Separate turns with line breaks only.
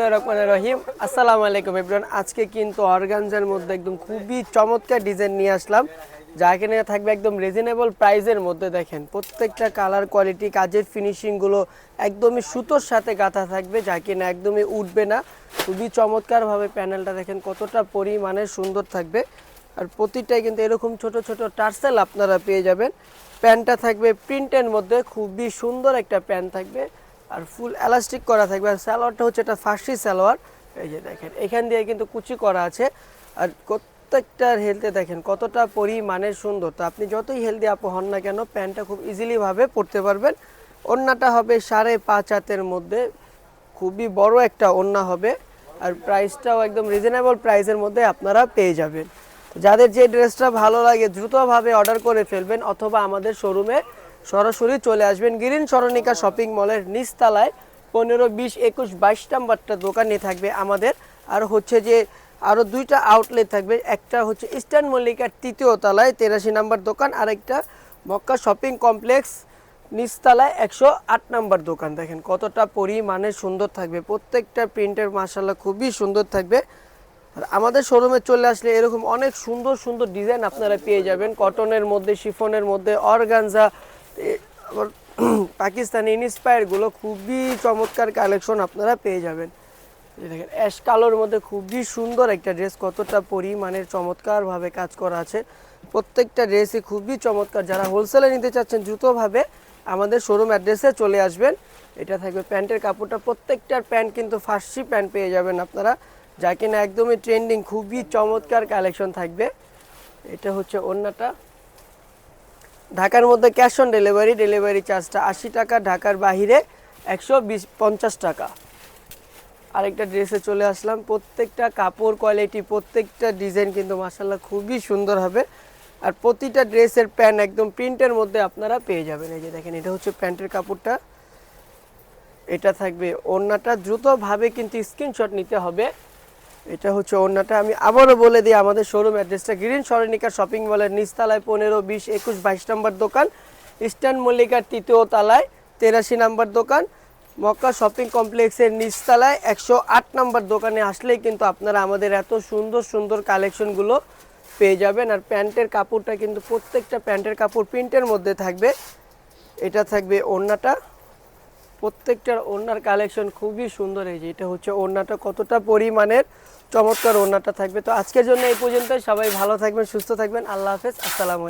রহিম আসসালামু আলাইকুম এভরিওয়ান। আজকে কিন্তু অর্গানজার মধ্যে একদম খুবই চমৎকার ডিজাইন নিয়ে আসলাম, যা এখানে থাকবে একদম রিজনেবল প্রাইসের মধ্যে। দেখেন প্রত্যেকটা কালার কোয়ালিটি কাজের ফিনিশিংগুলো একদমই সুতোর সাথে গাঁথা থাকবে, যা কিনা একদমই উঠবে না। খুবই চমৎকারভাবে প্যানেলটা দেখেন কতটা পরিমাণের সুন্দর থাকবে। আর প্রতিটাই কিন্তু এরকম ছোট ছোট টার্সেল আপনারা পেয়ে যাবেন। প্যান্টটা থাকবে প্রিন্টের মধ্যে, খুবই সুন্দর একটা প্যান্ট থাকবে আর ফুল এলাস্টিক করা থাকবে। আর সালোয়ারটা হচ্ছে এটা ফার্সি সালোয়ার, এই যে দেখেন এখান দিয়ে কিন্তু কুচি করা আছে। আর প্রত্যেকটার হেলথে দেখেন কতটা পরিমাণের সুন্দর। তো আপনি যতই হেলদি আপু হন না কেন, প্যান্টটা খুব ইজিলিভাবে পরতে পারবেন। ওড়নাটা হবে 5.5 হাতের মধ্যে, খুবই বড় একটা ওড়না হবে। আর প্রাইসটাও একদম রিজনেবল প্রাইসের মধ্যে আপনারা পেয়ে যাবেন। যাদের যে ড্রেসটা ভালো লাগে দ্রুতভাবে অর্ডার করে ফেলবেন, অথবা আমাদের শোরুমে সরাসরি চলে আসবেন। গ্রিন সরণিকা শপিং মলের নিচতলায় 15, 20, 21, 22 নাম্বারটা দোকানে থাকবে আমাদের। আর হচ্ছে যে আরও দুইটা আউটলেট থাকবে, একটা হচ্ছে ইস্টার্ন মল্লিকার 3য় তলায় 83 নাম্বার দোকান, আর একটা মক্কা শপিং কমপ্লেক্স নিচতলায় 108 নাম্বার দোকান। দেখেন কতটা পরিমাণে সুন্দর থাকবে, প্রত্যেকটা প্রিন্টের মাশাআল্লাহ খুবই সুন্দর থাকবে। আর আমাদের শোরুমে চলে আসলে এরকম অনেক সুন্দর সুন্দর ডিজাইন আপনারা পেয়ে যাবেন, কটনের মধ্যে, শিফনের মধ্যে, অর্গানজা, আবার পাকিস্তানি ইন্সপায়ারগুলো খুবই চমৎকার কালেকশন আপনারা পেয়ে যাবেন। দেখেন অ্যাশ কালোর মধ্যে খুবই সুন্দর একটা ড্রেস, কতটা পরিমাণের চমৎকারভাবে কাজ করা আছে। প্রত্যেকটা ড্রেসই খুবই চমৎকার। যারা হোলসেলে নিতে চাচ্ছেন দ্রুতভাবে আমাদের শোরুম অ্যাড্রেসে চলে আসবেন। এটা থাকবে প্যান্টের কাপড়টা, প্রত্যেকটার প্যান্ট কিন্তু ফার্সি প্যান্ট পেয়ে যাবেন আপনারা, যা কিনা একদমই ট্রেন্ডিং, খুবই চমৎকার কালেকশন থাকবে। এটা হচ্ছে ওড়নাটা। ঢাকার মধ্যে ক্যাশ অন ডেলিভারি, ডেলিভারি চার্জটা 80 টাকা, ঢাকার বাহিরে 150 টাকা। আরেকটা ড্রেসে চলে আসলাম, প্রত্যেকটা কাপড় কোয়ালিটি, প্রত্যেকটা ডিজাইন কিন্তু মাশাআল্লাহ খুবই সুন্দর হবে। আর প্রতিটা ড্রেসের প্যান্ট একদম প্রিন্টের মধ্যে আপনারা পেয়ে যাবেন। এই যে দেখেন এটা হচ্ছে প্যান্টের কাপড়টা, এটা থাকবে ওড়নাটা। দ্রুতভাবে কিন্তু স্ক্রিনশট নিতে হবে। এটা হচ্ছে ওড়নাটা। আমি আবারও বলে দিই আমাদের শোরুম অ্যাড্রেসটা, গ্রিন সরণিকা শপিং মলের নিচতলায় 15, 20, 21, 22 নম্বর দোকান, ইস্টার্ন মল্লিকার 3য় তলায় 83 নম্বর দোকান, মক্কা শপিং কমপ্লেক্সের নিচতলায় 108 নম্বর দোকানে আসলেই কিন্তু আপনারা আমাদের এত সুন্দর সুন্দর কালেকশনগুলো পেয়ে যাবেন। আর প্যান্টের কাপড়টা কিন্তু প্রত্যেকটা প্যান্টের কাপড় প্রিন্টের মধ্যে থাকবে। এটা থাকবে ওড়নাটা, প্রত্যেকটার ওড়নার কালেকশন খুবই সুন্দর। এই যে এটা হচ্ছে ওড়নাটা, কতটা পরিমাণের চমৎকার ওড়নাটা থাকবে। তো আজকের জন্য এই পর্যন্ত, সবাই ভালো থাকবেন, সুস্থ থাকবেন, আল্লাহ হাফেজ, আসসালামু আলাইকুম।